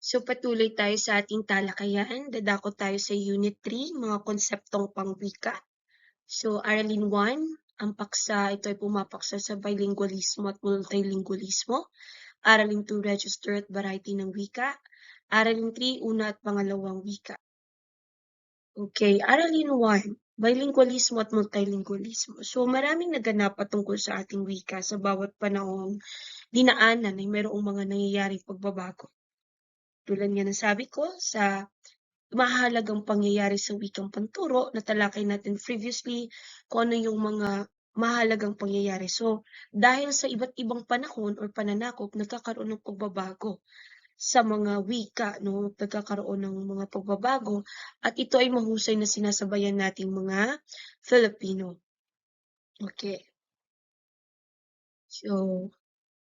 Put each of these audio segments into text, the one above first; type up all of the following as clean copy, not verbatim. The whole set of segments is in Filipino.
So patuloy tayo sa ating talakayan. Dadako tayo sa Unit 3, mga konseptong pangwika. So Aralin 1, ang paksa, ito ay pumapaksa sa bilingualismo at multilingualismo. Aralin 2, register at variety ng wika. Aralin 3, una at pangalawang wika. Okay, Aralin 1, bilingualismo at multilingualismo. So maraming naganap patungkol sa ating wika sa bawat panahong dinaanan ay mayroong mga nangyayaring pagbabago. Tulad nga ng sabi ko sa mahalagang pangyayari sa wikang panturo na talakay natin previously kung ano yung mga mahalagang pangyayari. So, dahil sa iba't ibang panahon or pananakop, nagkakaroon ng pagbabago sa mga wika, no? Nagkakaroon ng mga pagbabago at ito ay mahusay na sinasabayan nating mga Filipino. Okay. So,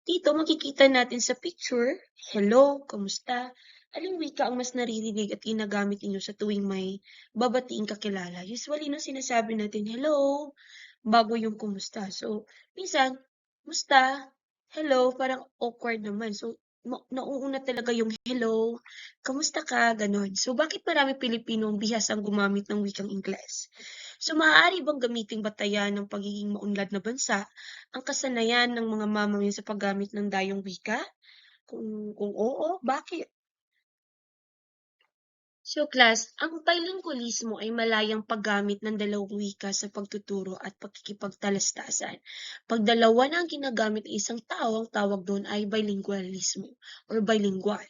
dito makikita natin sa picture, hello, kamusta? Anong wika ang mas naririnig at ginagamit ninyo sa tuwing may babatiing kakilala? Usually, no, sinasabi natin, hello, bago yung kumusta. So, minsan, musta, hello, parang awkward naman. So, nauuna talaga yung hello, kamusta ka, ganon. So, bakit marami Pilipino ang bihasang gumamit ng wikang Ingles? So, maaari bang gamiting batayan ng pagiging maunlad na bansa ang kasanayan ng mga mamamayan sa paggamit ng dayong wika? Kung oo, bakit? So class, ang bilingualismo ay malayang paggamit ng dalawang wika sa pagtuturo at pakikipagtalastasan. Pag dalawa na ang ginagamit ng isang tao, ang tawag doon ay bilingualismo or bilingual.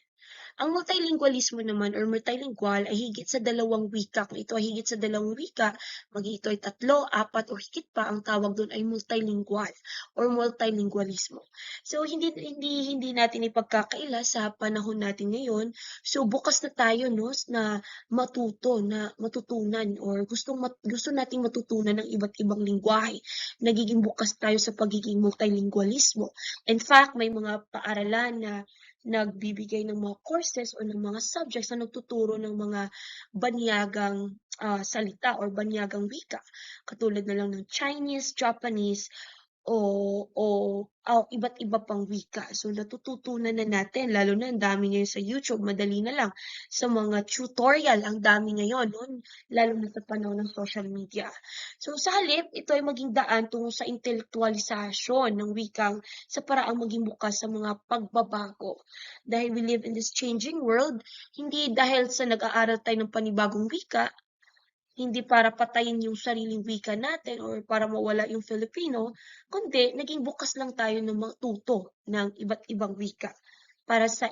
Ang multilingualismo naman or multilingual ay higit sa dalawang wika. Kung ito ay higit sa dalawang wika, maging ito ay 3, 4 o higit pa, ang tawag doon ay multilingual or multilingualismo. So hindi natin ipagkakaila sa panahon natin ngayon. So bukas na tayo no na matutunan or gusto nating matutunan ng iba't ibang lingwahe. Nagiging bukas tayo sa pagiging multilingualismo. In fact, may mga paaralan na nagbibigay ng mga courses o ng mga subjects na nagtuturo ng mga banyagang salita or banyagang wika. Katulad na lang ng Chinese, Japanese, o iba't iba pang wika. So natututunan na natin, lalo na ang dami ngayon sa YouTube, madali na lang. Sa mga tutorial, ang dami ngayon, no? Lalo na sa panahon ng social media. So sa halip, ito ay maging daan tungo sa intelektualisasyon ng wikang sa paraang maging bukas sa mga pagbabago. Dahil we live in this changing world, hindi dahil sa nag-aaral tayo ng panibagong wika, hindi para patayin yung sariling wika natin or para mawala yung Filipino, kundi naging bukas lang tayo ng matuto ng iba't ibang wika para sa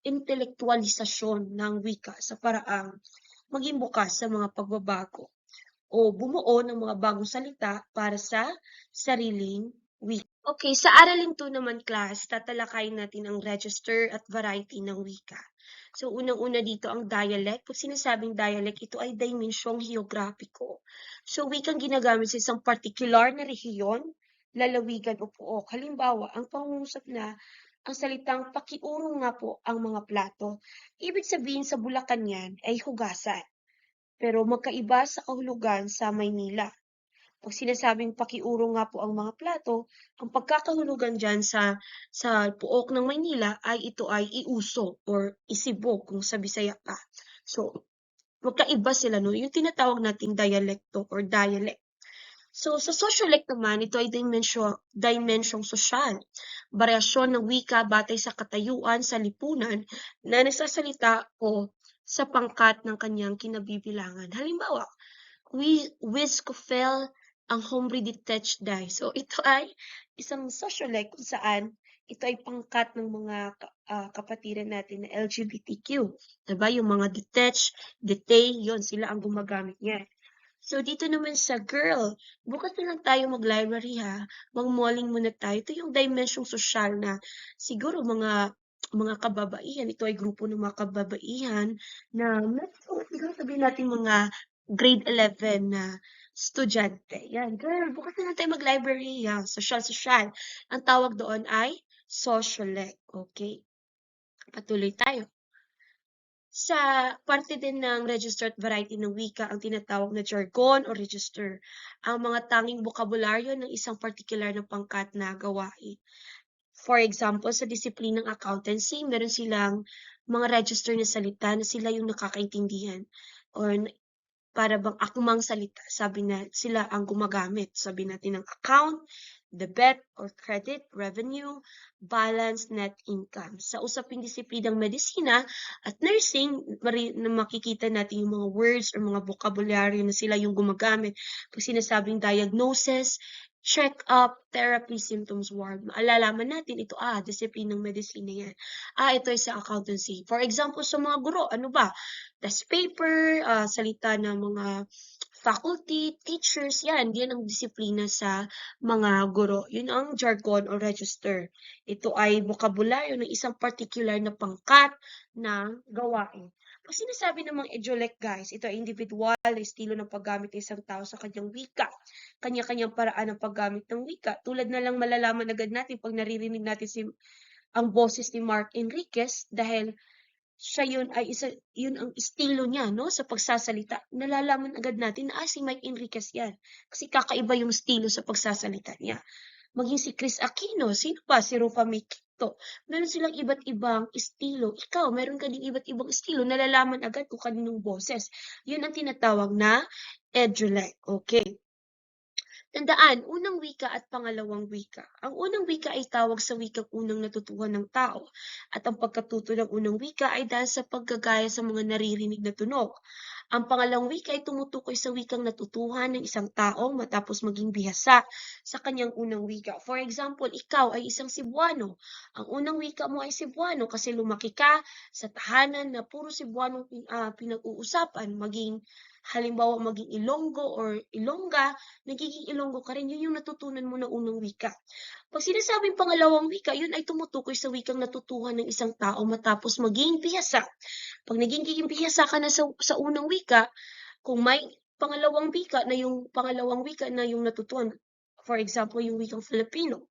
intelektualisasyon ng wika sa paraang maging bukas sa mga pagbabago o bumuo ng mga bagong salita para sa sariling wika. Okay, sa aralin 2 naman class, tatalakayin natin ang register at variety ng wika. So, unang-una dito ang dialect. Pag sinasabing dialect, ito ay dimensyong geograpiko. So, wikang ginagamit sa isang particular na rehiyon, lalawigan o puok. Halimbawa, ang pangungusap na ang salitang pakiurong nga po ang mga plato. Ibig sabihin sa Bulacan yan ay hugasan. Pero magkaiba sa kahulugan sa Maynila. Pag sinasabing pakiurong nga po ang mga plato, ang pagkakahulugan dyan sa puok ng Maynila ay ito ay iuso or isibog kung sa Bisaya pa. So, magkaiba sila, no? Yung tinatawag nating dialecto or dialect. So, sa sociolect naman, ito ay dimensyong sosyal. Variasyon ng wika batay sa katayuan sa lipunan na nagsasalita o sa pangkat ng kanyang kinabibilangan. Halimbawa, Wiskofel ang hombre detached die. So, ito ay isang sociolect kung saan ito ay pangkat ng mga kapatiran natin na LGBTQ. Diba? Yung mga detached, detay, yon sila ang gumagamit niya. So, dito naman sa girl, bukas na lang tayo mag-library ha. Mag-malling muna tayo. Ito yung dimensyong sosyal na siguro mga kababaihan. Ito ay grupo ng mga kababaihan na siguro sabihin natin mga grade 11 na estudyante. Yan, girl, bukas na lang tayo mag-library ha. Social. Ang tawag doon ay socialect. Okay? Patuloy tayo. Sa parte din ng register at variety ng wika ang tinatawag na jargon o register, ang mga tanging bokabularyo ng isang partikular na pangkat na gawain. For example, sa disiplinang accountancy, meron silang mga register na salita na sila yung nakakaintindihan or para bang akmang salita, sabi na sila ang gumagamit. Sabi natin ng account, debit or credit, revenue, balance, net income. Sa usaping disiplinang medisina at nursing, na makikita natin yung mga words or mga vocabulary na sila yung gumagamit. Pag sinasabing diagnosis, check-up, therapy, symptoms, ward, maalalaman natin ito, disiplinang medisina yan. Ito ay sa accountancy. For example, sa mga guro, ano ba? Test paper, salita ng mga faculty, teachers, yan ang disiplina sa mga guro. Yun ang jargon o register. Ito ay bokabularyo ng isang particular na pangkat ng gawain. Pag sinasabi ng mga edulect guys, ito ay individual na estilo ng paggamit ng isang tao sa kanyang wika. Kanya-kanyang paraan ng paggamit ng wika. Tulad na lang malalaman agad natin pag naririnig natin ang boses ni Mark Enriquez dahil siya yun ang estilo niya, no, sa pagsasalita. Nalalaman agad natin na, si Mike Enriquez yan. Kasi kakaiba yung estilo sa pagsasalita niya. Maging si Chris Aquino, sino pa? Si Rufa Mikito. Meron silang iba't ibang estilo. Ikaw, meron ka ding iba't ibang estilo. Nalalaman agad kung kaninong boses. Yun ang tinatawag na edulect. Okay. Tandaan, unang wika at pangalawang wika. Ang unang wika ay tawag sa wikang unang natutuhan ng tao at ang pagkatuto ng unang wika ay dahil sa paggagaya sa mga naririnig na tunog. Ang pangalawang wika ay tumutukoy sa wikang natutuhan ng isang tao matapos maging bihasa sa kanyang unang wika. For example, ikaw ay isang Cebuano. Ang unang wika mo ay Cebuano kasi lumaki ka sa tahanan na puro Cebuano pinag-uusapan, halimbawa maging Ilonggo or Ilongga, nagiging Ilonggo ka rin, yun yung natutunan mo na unang wika. Pag sinasabing pangalawang wika, yun ay tumutukoy sa wikang natutuhan ng isang tao matapos maging bihasa. Pag naging bihasa ka na sa unang wika, kung may pangalawang wika na yung natutuhan, for example, yung wikang Filipino,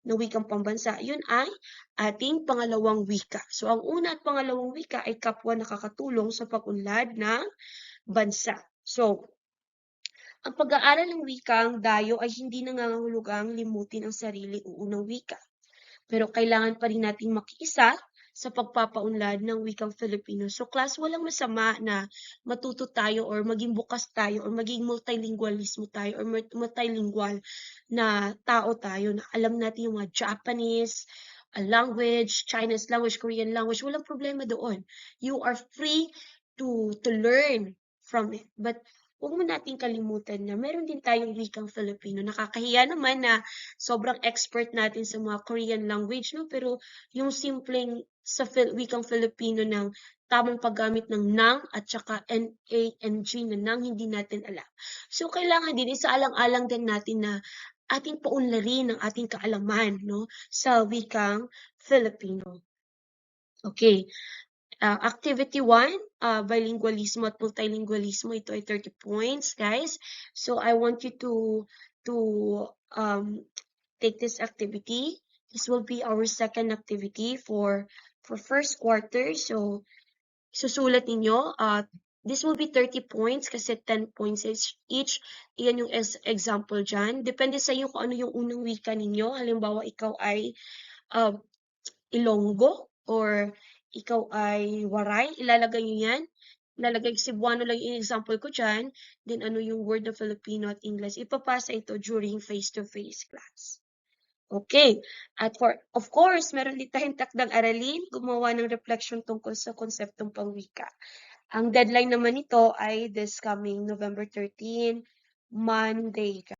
na wikang pambansa, yun ay ating pangalawang wika. So, ang una at pangalawang wika ay kapwa nakakatulong sa pag-unlad ng bansa. So, ang pag-aaral ng wikang dayo ay hindi nangangahulugang limutin ang sarili o unang wika. Pero kailangan pa rin nating makiisa sa pagpapaunlad ng wikang Filipino. So class, walang masama na matuto tayo or maging bukas tayo or maging multilingualismo tayo or multilingual na tao tayo na alam natin yung mga Japanese language, Chinese language, Korean language. Walang problema doon. You are free to learn from it. But huwag mo nating kalimutan na meron din tayong wikang Filipino. Nakakahiya naman na sobrang expert natin sa mga Korean language, no? Pero yung simpleng sa wikang Filipino ng tamang paggamit ng nang at saka N-A-N-G na nang hindi natin alam. So, kailangan din, isaalang-alang din natin na ating paunlarin ang ating kaalaman, no? Sa wikang Filipino. Okay. Activity 1, bilingualismo at multilingualismo. Ito ay 30 points, guys. So, I want you to take this activity. This will be our second activity for first quarter. So, susulat ninyo. This will be 30 points kasi 10 points each. Iyan yung example dyan. Depende sa iyo kung ano yung unang wika ninyo. Halimbawa, ikaw ay Ilonggo or ikaw ay Waray, ilalagay nyo yan. Ilalagay Cebuano lang yung example ko dyan. Then ano yung word na Filipino at English. Ipapasa ito during face-to-face class. Okay. At of course, meron din tayong takdang aralin, gumawa ng reflection tungkol sa konseptong pangwika. Ang deadline naman nito ay this coming November 13, Monday.